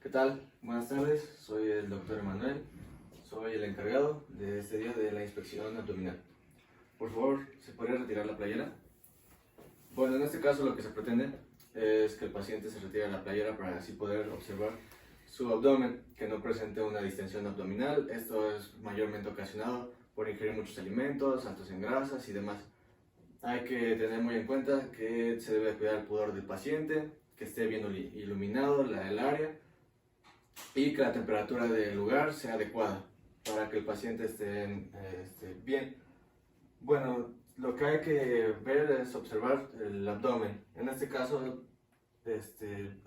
¿Qué tal? Buenas tardes, soy el doctor Emanuel, soy el encargado de este día de la inspección abdominal. Por favor, ¿se podría retirar la playera? Bueno, en este caso lo que se pretende es que el paciente se retire la playera para así poder observar su abdomen, que no presente una distensión abdominal. Esto es mayormente ocasionado por ingerir muchos alimentos, altos en grasas y demás. Hay que tener muy en cuenta que se debe cuidar el pudor del paciente, que esté bien iluminado el área y que la temperatura del lugar sea adecuada para que el paciente esté bien. Bueno, lo que hay que ver es observar el abdomen. En este caso,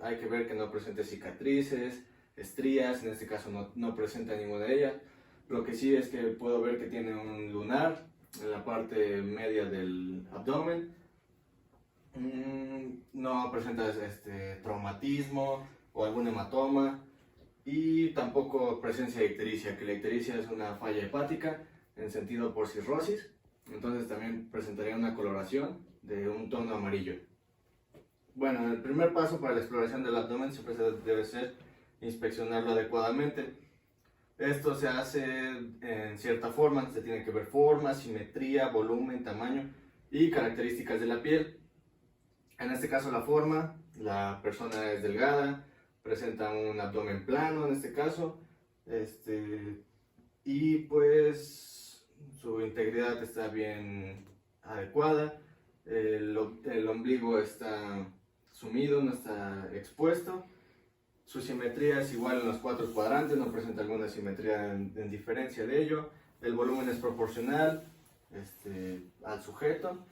hay que ver que no presente cicatrices, estrías. En este caso no presenta ninguna de ellas. Lo que sí es que puedo ver que tiene un lunar en la parte media del abdomen. No presenta traumatismo o algún hematoma. Y tampoco presencia de ictericia, que la ictericia es una falla hepática en sentido por cirrosis. Entonces también presentaría una coloración de un tono amarillo. Bueno, el primer paso para la exploración del abdomen siempre debe ser inspeccionarlo adecuadamente. Esto se hace en cierta forma, se tiene que ver forma, simetría, volumen, tamaño y características de la piel. En este caso la forma, la persona es delgada, presenta un abdomen plano en este caso, y pues su integridad está bien adecuada, el ombligo está sumido, no está expuesto, su simetría es igual en los 4 cuadrantes, no presenta alguna simetría en diferencia de ello, el volumen es proporcional al sujeto,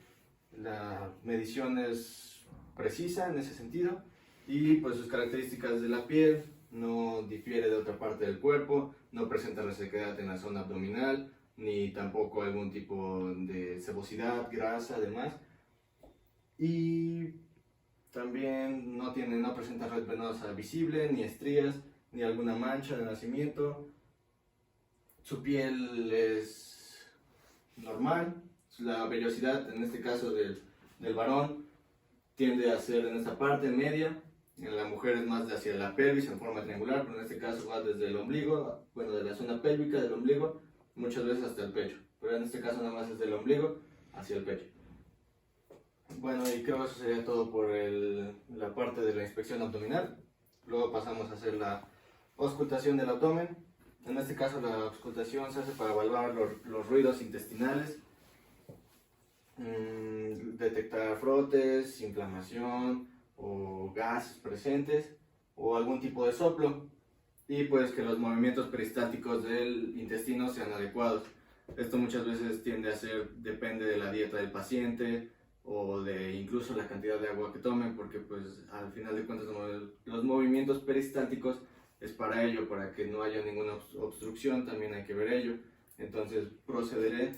la medición es precisa en ese sentido y pues sus características de la piel no difiere de otra parte del cuerpo, no presenta resequedad en la zona abdominal ni tampoco algún tipo de sebosidad, grasa, además, y también no presenta red venosa visible, ni estrías, ni alguna mancha de nacimiento. Su piel es normal, la vellosidad en este caso del varón tiende a ser en esta parte media, en la mujer es más hacia la pelvis en forma triangular, pero en este caso va desde el ombligo, bueno, de la zona pélvica del ombligo, muchas veces hasta el pecho, pero en este caso nada más es del ombligo hacia el pecho. Bueno, y creo que eso sería todo por la parte de la inspección abdominal. Luego pasamos a hacer la auscultación del abdomen. En este caso la auscultación se hace para evaluar los ruidos intestinales, detectar frotes, inflamación o gases presentes o algún tipo de soplo, y pues que los movimientos peristálticos del intestino sean adecuados. Esto muchas veces depende de la dieta del paciente o de incluso la cantidad de agua que tomen, porque pues al final de cuentas los movimientos peristálticos es para ello, para que no haya ninguna obstrucción, también hay que ver ello. Entonces procederé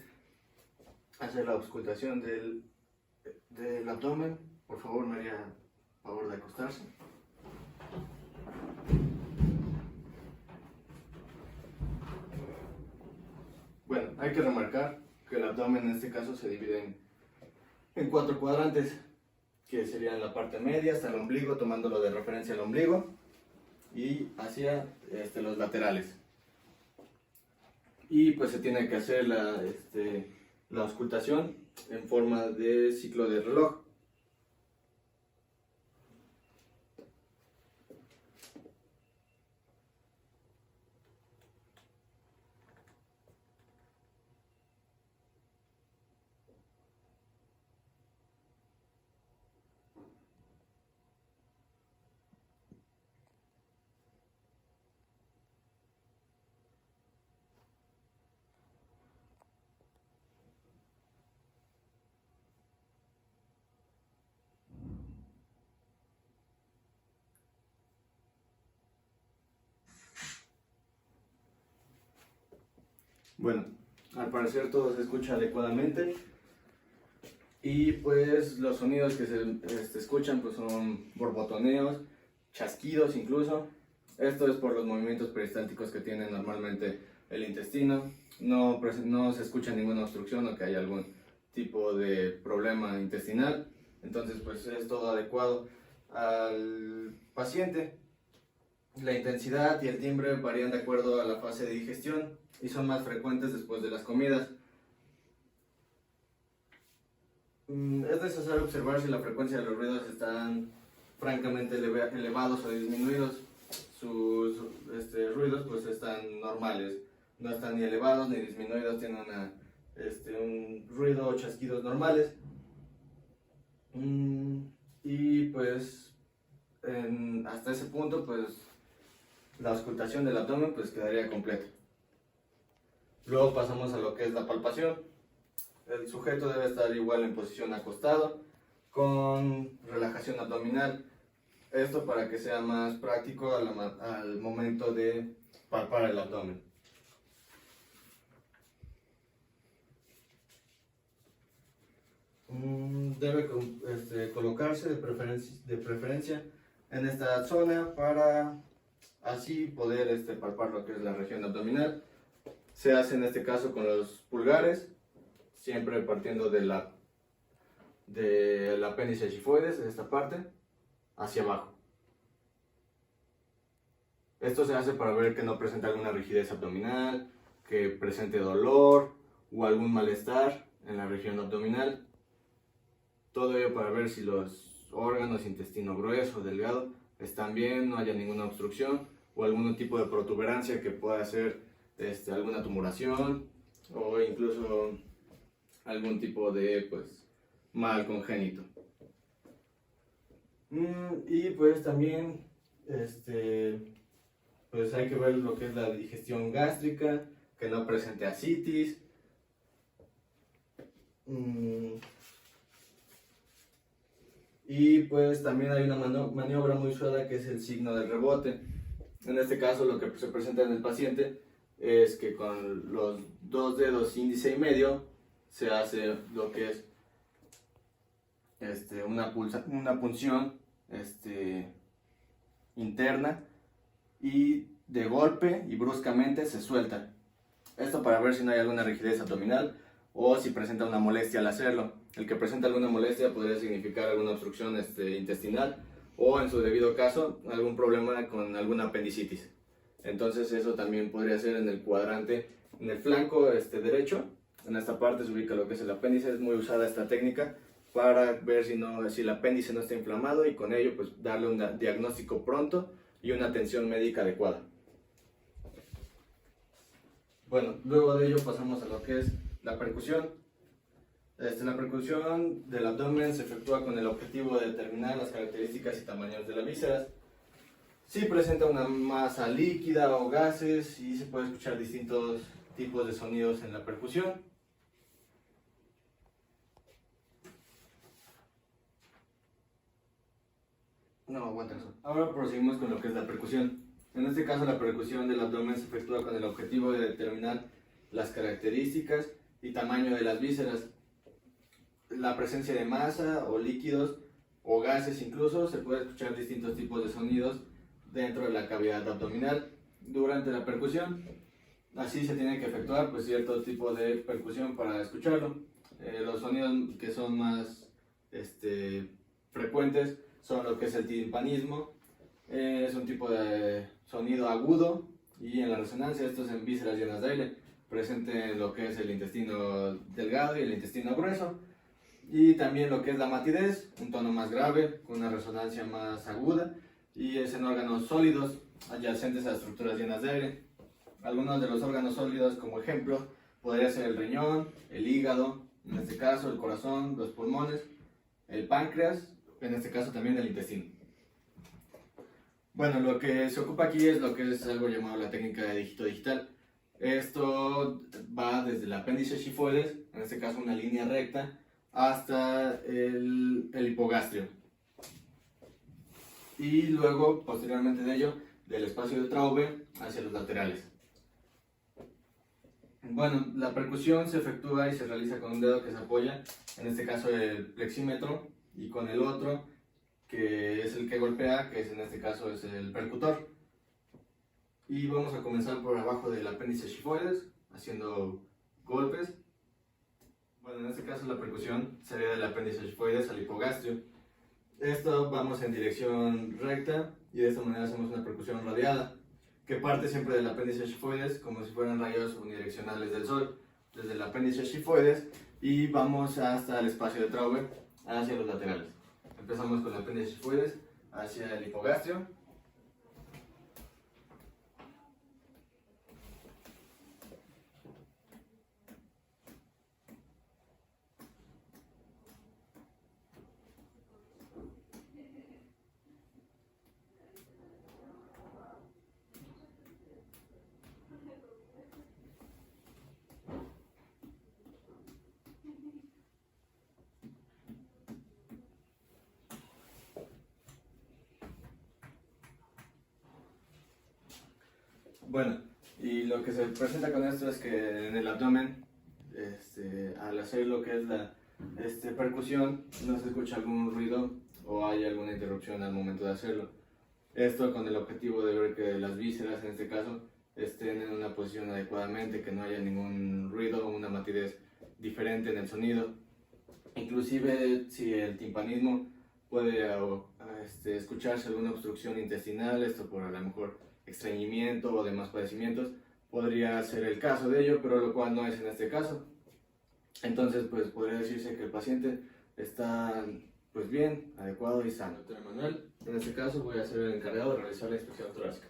a hacer la auscultación del abdomen. Por favor, me haría favor de acostarse. Bueno, hay que remarcar que el abdomen en este caso se divide en 4 cuadrantes, que serían la parte media hasta el ombligo, tomándolo de referencia al ombligo, y hacia los laterales. Y pues se tiene que hacer la auscultación en forma de ciclo de reloj. Bueno, al parecer todo se escucha adecuadamente, y pues los sonidos que se escuchan pues son borbotoneos, chasquidos incluso. Esto es por los movimientos peristálticos que tiene normalmente el intestino. No se escucha ninguna obstrucción o que haya algún tipo de problema intestinal. Entonces pues es todo adecuado al paciente. La intensidad y el timbre varían de acuerdo a la fase de digestión y son más frecuentes después de las comidas. Es necesario observar si la frecuencia de los ruidos están francamente elevados o disminuidos. Sus ruidos pues están normales, no están ni elevados ni disminuidos, tienen un ruido o chasquidos normales. Y pues hasta ese punto pues la auscultación del abdomen pues quedaría completa. Luego pasamos a lo que es la palpación. El sujeto debe estar igual en posición acostado con relajación abdominal. Esto para que sea más práctico al momento de palpar el abdomen. Debe colocarse de preferencia en esta zona para así poder palpar lo que es la región abdominal. Se hace en este caso con los pulgares, siempre partiendo del apéndice xifoides, de esta parte, hacia abajo. Esto se hace para ver que no presenta alguna rigidez abdominal, que presente dolor o algún malestar en la región abdominal. Todo ello para ver si los órganos, intestino grueso o delgado, están bien, no haya ninguna obstrucción o algún tipo de protuberancia que pueda ser alguna tumoración o incluso algún tipo de mal congénito. Y pues también pues hay que ver lo que es la digestión gástrica, que no presente ascitis. Y pues también hay una maniobra muy usada que es el signo del rebote. En este caso lo que se presenta en el paciente es que con los dos dedos índice y medio se hace lo que es una punción interna y de golpe y bruscamente se suelta. Esto para ver si no hay alguna rigidez abdominal o si presenta una molestia al hacerlo. El que presenta alguna molestia podría significar alguna obstrucción intestinal o en su debido caso algún problema con alguna apendicitis. Entonces eso también podría ser en el cuadrante, en el flanco derecho. En esta parte se ubica lo que es el apéndice. Es muy usada esta técnica para ver si el apéndice no está inflamado y con ello pues darle un diagnóstico pronto y una atención médica adecuada. Bueno, luego de ello pasamos a lo que es la percusión. La percusión del abdomen se efectúa con el objetivo de determinar las características y tamaños de las vísceras. Si presenta una masa líquida o gases y se puede escuchar distintos tipos de sonidos en la percusión. No, aguanta eso. Ahora proseguimos con lo que es la percusión. En este caso la percusión del abdomen se efectúa con el objetivo de determinar las características y tamaño de las vísceras. La presencia de masa o líquidos o gases incluso, se puede escuchar distintos tipos de sonidos dentro de la cavidad abdominal durante la percusión. Así se tiene que efectuar cierto tipo de percusión para escucharlo. Los sonidos que son más frecuentes son lo que es el timpanismo. Es un tipo de sonido agudo y en la resonancia esto es en vísceras llenas de aire, presente en lo que es el intestino delgado y el intestino grueso. Y también lo que es la matidez, un tono más grave, con una resonancia más aguda, y es en órganos sólidos adyacentes a estructuras llenas de aire. Algunos de los órganos sólidos, como ejemplo, podría ser el riñón, el hígado, en este caso el corazón, los pulmones, el páncreas, en este caso también el intestino. Bueno, lo que se ocupa aquí es lo que es algo llamado la técnica de dígito digital. Esto va desde el apéndice xifoides, en este caso una línea recta, hasta el hipogastrio. Y luego, posteriormente de ello, del espacio de Traube hacia los laterales. Bueno, la percusión se efectúa y se realiza con un dedo que se apoya, en este caso el plexímetro, y con el otro, que es el que golpea, que en este caso es el percutor. Y vamos a comenzar por abajo del apéndice xifoides, haciendo golpes. Bueno, en este caso la percusión sería del apéndice xifoides al hipogastrio. Esto vamos en dirección recta y de esta manera hacemos una percusión radiada, que parte siempre del apéndice xifoides como si fueran rayos unidireccionales del sol, desde el apéndice xifoides y vamos hasta el espacio de Trauber, hacia los laterales. Empezamos con el apéndice xifoides hacia el hipogastrio. Bueno, y lo que se presenta con esto es que en el abdomen, al hacer lo que es la percusión, no se escucha algún ruido o hay alguna interrupción al momento de hacerlo. Esto con el objetivo de ver que las vísceras, en este caso, estén en una posición adecuadamente, que no haya ningún ruido o una matidez diferente en el sonido. Inclusive si el timpanismo puede escucharse alguna obstrucción intestinal, esto por a lo mejor estreñimiento o demás padecimientos, podría ser el caso de ello, pero lo cual no es en este caso. Entonces, pues podría decirse que el paciente está pues bien, adecuado y sano. Doctor Emanuel, en este caso voy a ser el encargado de realizar la inspección torácica.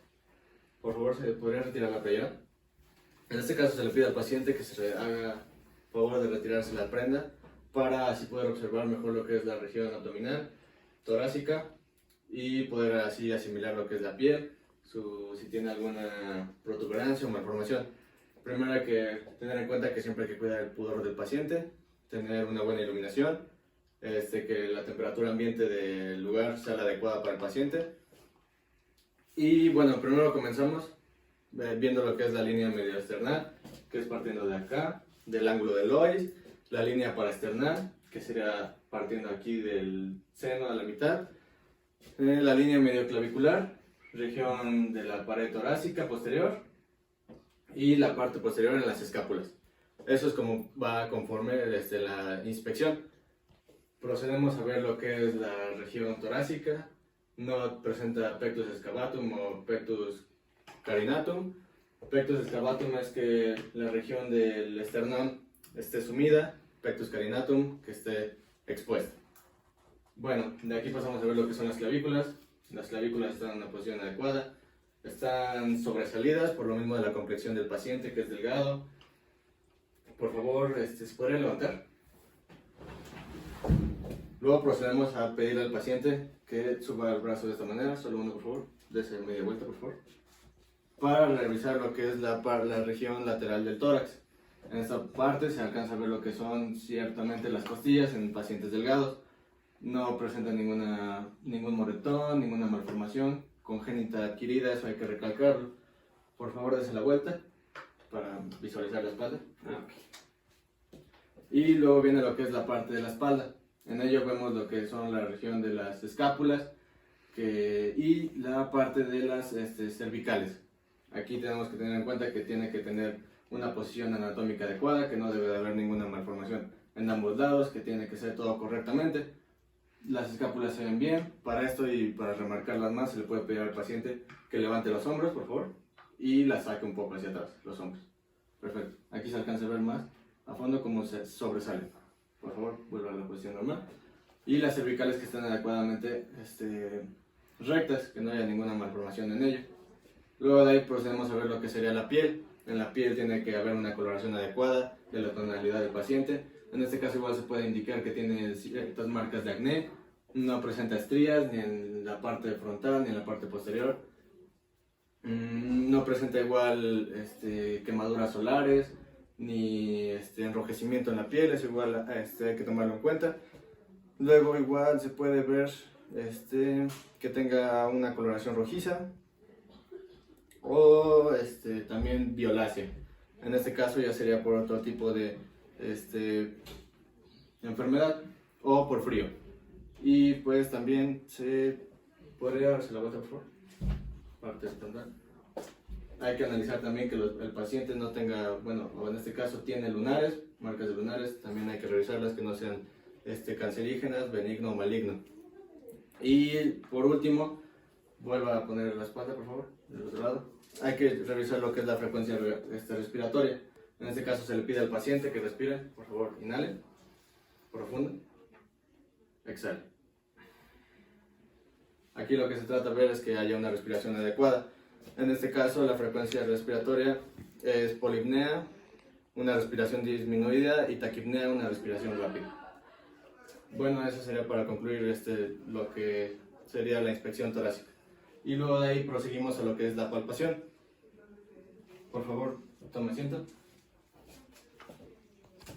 Por favor, ¿se podría retirar la playera? En este caso se le pide al paciente que se haga favor de retirarse la prenda para así poder observar mejor lo que es la región abdominal, torácica y poder así asimilar lo que es la piel, si tiene alguna protuberancia o malformación. Primero hay que tener en cuenta que siempre hay que cuidar el pudor del paciente, tener una buena iluminación, que la temperatura ambiente del lugar sea la adecuada para el paciente. Y bueno, primero comenzamos viendo lo que es la línea medioesternal, que es partiendo de acá, del ángulo del ois, la línea paraesternal, que sería partiendo aquí del seno a la mitad, la línea medioclavicular, región de la pared torácica posterior y la parte posterior en las escápulas. Eso es como va conforme la inspección. Procedemos a ver lo que es la región torácica. No presenta pectus excavatum o pectus carinatum. Pectus excavatum es que la región del esternón esté sumida, pectus carinatum que esté expuesta. Bueno, de aquí pasamos a ver lo que son las clavículas. Las clavículas están en una posición adecuada, están sobresalidas por lo mismo de la complexión del paciente que es delgado. Por favor, ¿se podría levantar? Luego procedemos a pedirle al paciente que suba el brazo de esta manera, solo uno por favor, dese media vuelta por favor, para revisar lo que es la región lateral del tórax. En esta parte se alcanza a ver lo que son ciertamente las costillas en pacientes delgados. No presenta ningún moretón, ninguna malformación congénita adquirida, eso hay que recalcarlo. Por favor, dese la vuelta para visualizar la espalda. Y luego viene lo que es la parte de la espalda. En ello vemos lo que son la región de las escápulas y la parte de las cervicales. Aquí tenemos que tener en cuenta que tiene que tener una posición anatómica adecuada, que no debe de haber ninguna malformación en ambos lados, que tiene que ser todo correctamente. Las escápulas se ven bien. Para esto y para remarcarlas más se le puede pedir al paciente que levante los hombros, por favor, y las saque un poco hacia atrás, los hombros. Perfecto. Aquí se alcanza a ver más a fondo cómo se sobresale. Por favor, vuelva a la posición normal. Y las cervicales que estén adecuadamente rectas, que no haya ninguna malformación en ello. Luego de ahí procedemos a ver lo que sería la piel. En la piel tiene que haber una coloración adecuada de la tonalidad del paciente. En este caso igual se puede indicar que tiene ciertas marcas de acné, no presenta estrías ni en la parte frontal ni en la parte posterior, no presenta igual quemaduras solares ni enrojecimiento en la piel, eso igual hay que tomarlo en cuenta. Luego igual se puede ver que tenga una coloración rojiza o también violácea. En este caso ya sería por otro tipo de enfermedad o por frío. Y pues también se podría darse la vuelta por favor, parte frontal. Hay que analizar también que el paciente no tenga, bueno, o en este caso tiene lunares, marcas de lunares, también hay que revisarlas que no sean cancerígenas, benigno o maligno. Y por último, vuelva a poner la espalda, por favor, del otro lado. Hay que revisar lo que es la frecuencia respiratoria. En este caso se le pide al paciente que respire, por favor, inhale, profundo, exhale. Aquí lo que se trata de ver es que haya una respiración adecuada. En este caso la frecuencia respiratoria es polipnea, una respiración disminuida, y taquipnea, una respiración rápida. Bueno, eso sería para concluir lo que sería la inspección torácica. Y luego de ahí proseguimos a lo que es la palpación. Por favor, tome asiento.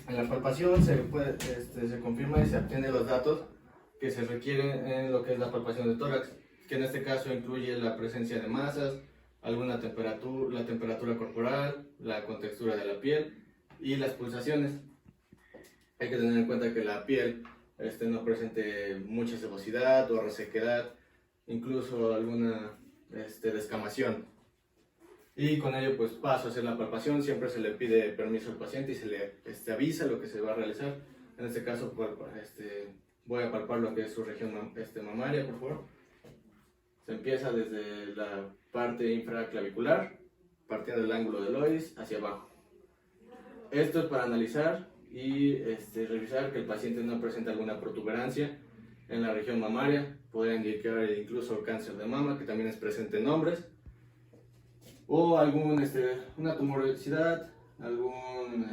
En la palpación se confirma y se obtienen los datos que se requieren en lo que es la palpación de tórax, que en este caso incluye la presencia de masas, alguna temperatura, la temperatura corporal, la contextura de la piel y las pulsaciones. Hay que tener en cuenta que la piel no presente mucha sebosidad o resequedad, incluso alguna descamación. Y con ello pues paso a hacer la palpación. Siempre se le pide permiso al paciente y se le avisa lo que se va a realizar. En este caso voy a palpar lo que es su región mamaria, por favor. Se empieza desde la parte infraclavicular, partiendo del ángulo del ois hacia abajo. Esto es para analizar y revisar que el paciente no presenta alguna protuberancia en la región mamaria. Podría indicar incluso cáncer de mama, que también es presente en hombres, o una tumorosidad, algún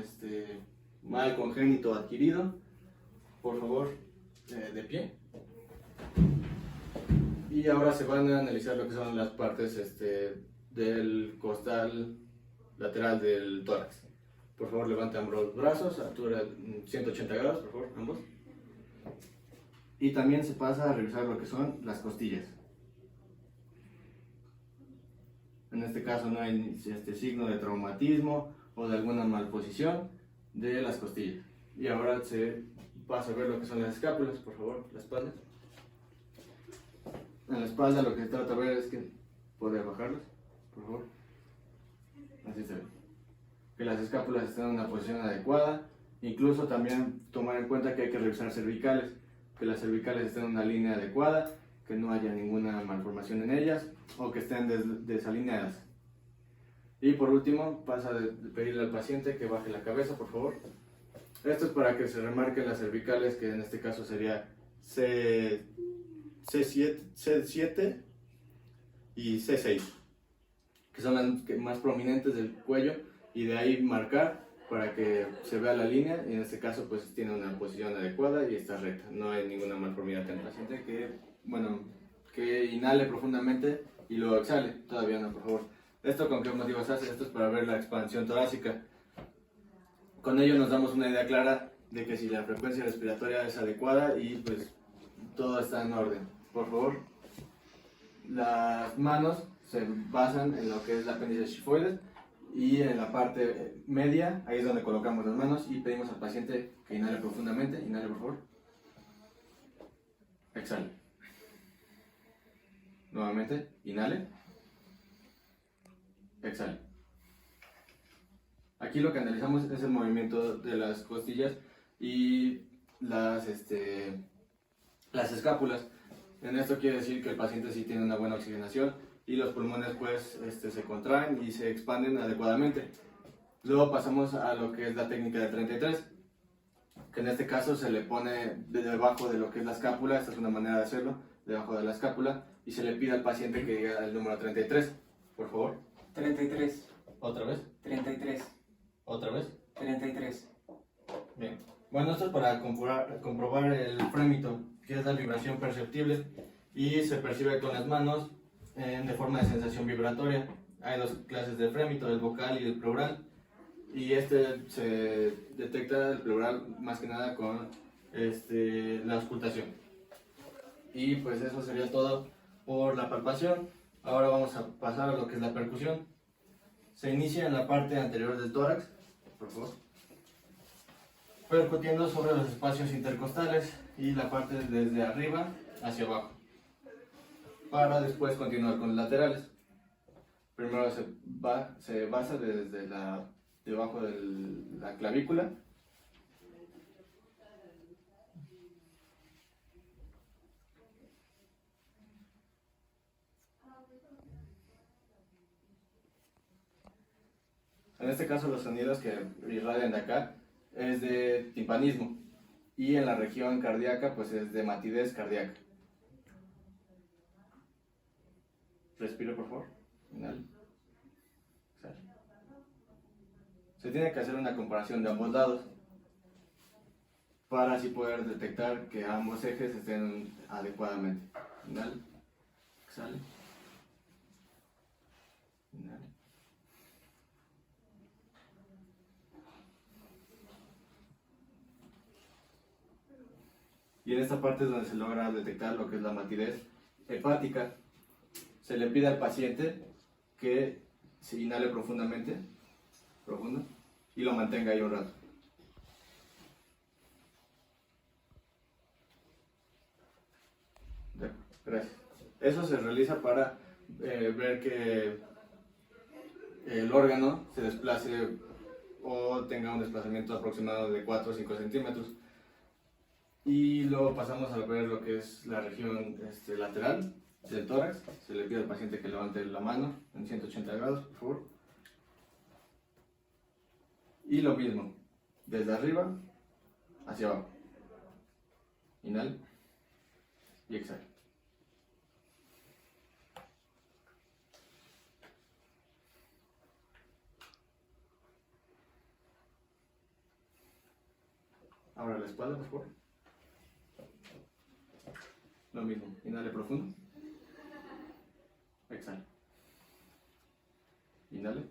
mal congénito adquirido. Por favor, de pie. Y ahora se van a analizar lo que son las partes del costal lateral del tórax. Por favor, levante ambos brazos, altura 180 grados, por favor, ambos. Y también se pasa a revisar lo que son las costillas. En este caso no hay signo de traumatismo o de alguna malposición de las costillas. Y ahora se pasa a ver lo que son las escápulas, por favor, la espalda. En la espalda lo que se trata de ver es que poder bajarlas, por favor. Así se ve. Que las escápulas estén en una posición adecuada. Incluso también tomar en cuenta que hay que revisar cervicales, que las cervicales estén en una línea adecuada, que no haya ninguna malformación en ellas o que estén desalineadas. Y por último, pasa de pedirle al paciente que baje la cabeza, por favor. Esto es para que se remarquen las cervicales, que en este caso sería C7 y C6, que son las más prominentes del cuello, y de ahí marcar para que se vea la línea, y en este caso pues tiene una posición adecuada y está recta. No hay ninguna malformidad en el paciente. Que inhale profundamente y luego exhale. Todavía no, por favor. ¿Esto con qué motivo se hace? Esto es para ver la expansión torácica. Con ello nos damos una idea clara de que si la frecuencia respiratoria es adecuada y pues todo está en orden. Por favor, las manos se basan en lo que es la apéndice xifoides, y en la parte media, ahí es donde colocamos las manos y pedimos al paciente que inhale profundamente. Inhale, por favor. Exhale. Nuevamente, inhale. Exhale. Aquí lo que analizamos es el movimiento de las costillas y las escápulas. En esto quiere decir que el paciente sí tiene una buena oxigenación y los pulmones pues se contraen y se expanden adecuadamente. Luego pasamos a lo que es la técnica de 33, que en este caso se le pone debajo de lo que es la escápula. Esta es una manera de hacerlo, debajo de la escápula, y se le pide al paciente que diga el número 33, por favor. 33. ¿Otra vez? 33. ¿Otra vez? 33. Bien. Bueno, esto es para comprobar el frémito, que es la vibración perceptible, y se percibe con las manos de forma de sensación vibratoria. Hay dos clases de frémito, el vocal y el pleural, y se detecta el pleural más que nada con la auscultación. Y pues eso sería todo por la palpación. Ahora vamos a pasar a lo que es la percusión. Se inicia en la parte anterior del tórax, por favor, percutiendo sobre los espacios intercostales y la parte desde arriba hacia abajo, para después continuar con los laterales. Primero se basa desde debajo de la clavícula, En este caso los sonidos que irradian de acá es de timpanismo y en la región cardíaca pues es de matidez cardíaca. Respiro por favor. Inhale. Exhale. Se tiene que hacer una comparación de ambos lados para así poder detectar que ambos ejes estén adecuadamente. Inhale. Exhale. Inhale. Y en esta parte es donde se logra detectar lo que es la matidez hepática. Se le pide al paciente que se inhale profundamente, profundo, y lo mantenga ahí un rato. Gracias. Eso se realiza para ver que el órgano se desplace o tenga un desplazamiento aproximado de 4 o 5 centímetros. Y luego pasamos a ver lo que es la región lateral del tórax. Se le pide al paciente que levante la mano en 180 grados, por favor. Y lo mismo, desde arriba hacia abajo. Inhale y exhale. Ahora la espalda, por favor. Lo mismo, inhale profundo. Exhale. Inhale.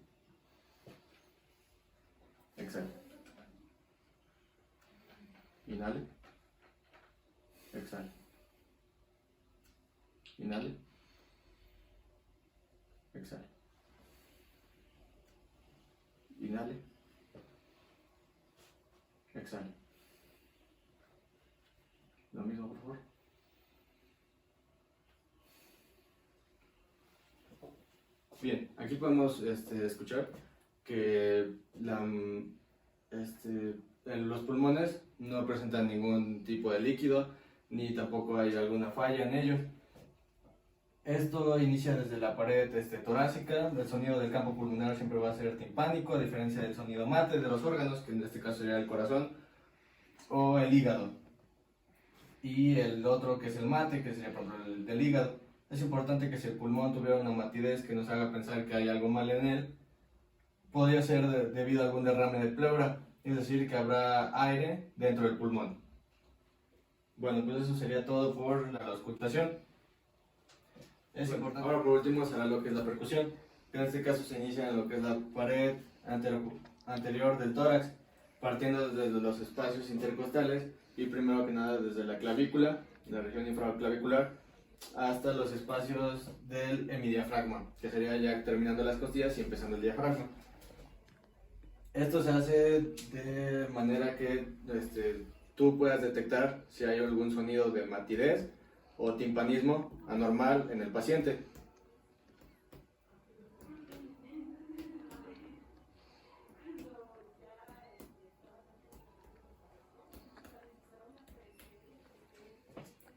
Exhale. Inhale. Exhale. Inhale. Exhale. Inhale. Exhale. Lo mismo, por favor. Bien, aquí podemos escuchar que los pulmones no presentan ningún tipo de líquido, ni tampoco hay alguna falla en ellos. Esto inicia desde la pared torácica. El sonido del campo pulmonar siempre va a ser timpánico, a diferencia del sonido mate de los órganos, que en este caso sería el corazón o el hígado. Y el otro que es el mate, que sería por ejemplo el del hígado. Es importante que si el pulmón tuviera una matidez que nos haga pensar que hay algo mal en él, podría ser debido a algún derrame de pleura, es decir, que habrá aire dentro del pulmón. Bueno, pues eso sería todo por la auscultación. Ahora por último será lo que es la percusión, que en este caso se inicia en lo que es la pared anterior del tórax, partiendo desde los espacios intercostales y primero que nada desde la clavícula, la región infraclavicular, hasta los espacios del hemidiafragma, que sería ya terminando las costillas y empezando el diafragma. Esto se hace de manera que tú puedas detectar si hay algún sonido de matidez o timpanismo anormal en el paciente.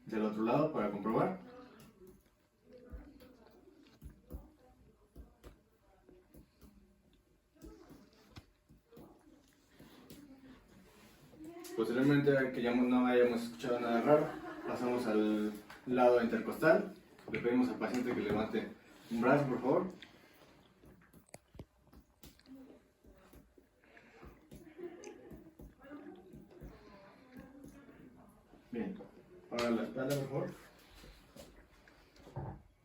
Del otro lado para comprobar. Posteriormente, que ya no hayamos escuchado nada raro, pasamos al lado intercostal. Le pedimos al paciente que levante un brazo, por favor. Bien, ahora la espalda, por favor.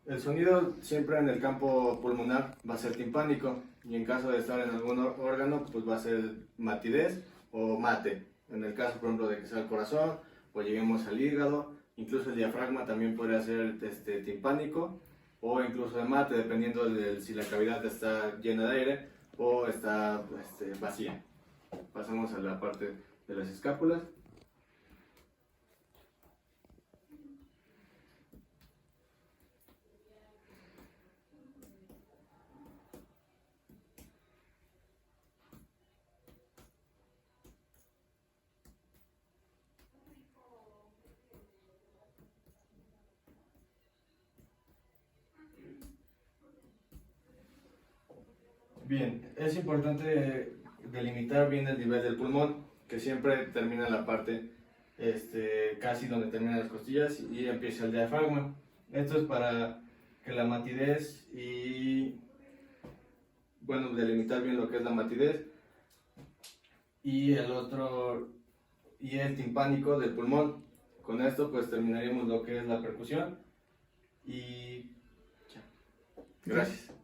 El sonido siempre en el campo pulmonar va a ser timpánico y en caso de estar en algún órgano, pues va a ser matidez o mate. En el caso, por ejemplo, de que sea el corazón o lleguemos al hígado, incluso el diafragma también podría ser timpánico o incluso de mate, dependiendo de si la cavidad está llena de aire o está vacía. Pasamos a la parte de las escápulas. Bien, es importante delimitar bien el nivel del pulmón, que siempre termina en la parte casi donde terminan las costillas y empieza el diafragma. Esto es para que la matidez y, bueno, delimitar bien lo que es la matidez y el timpánico del pulmón. Con esto pues terminaríamos lo que es la percusión y ya. Gracias.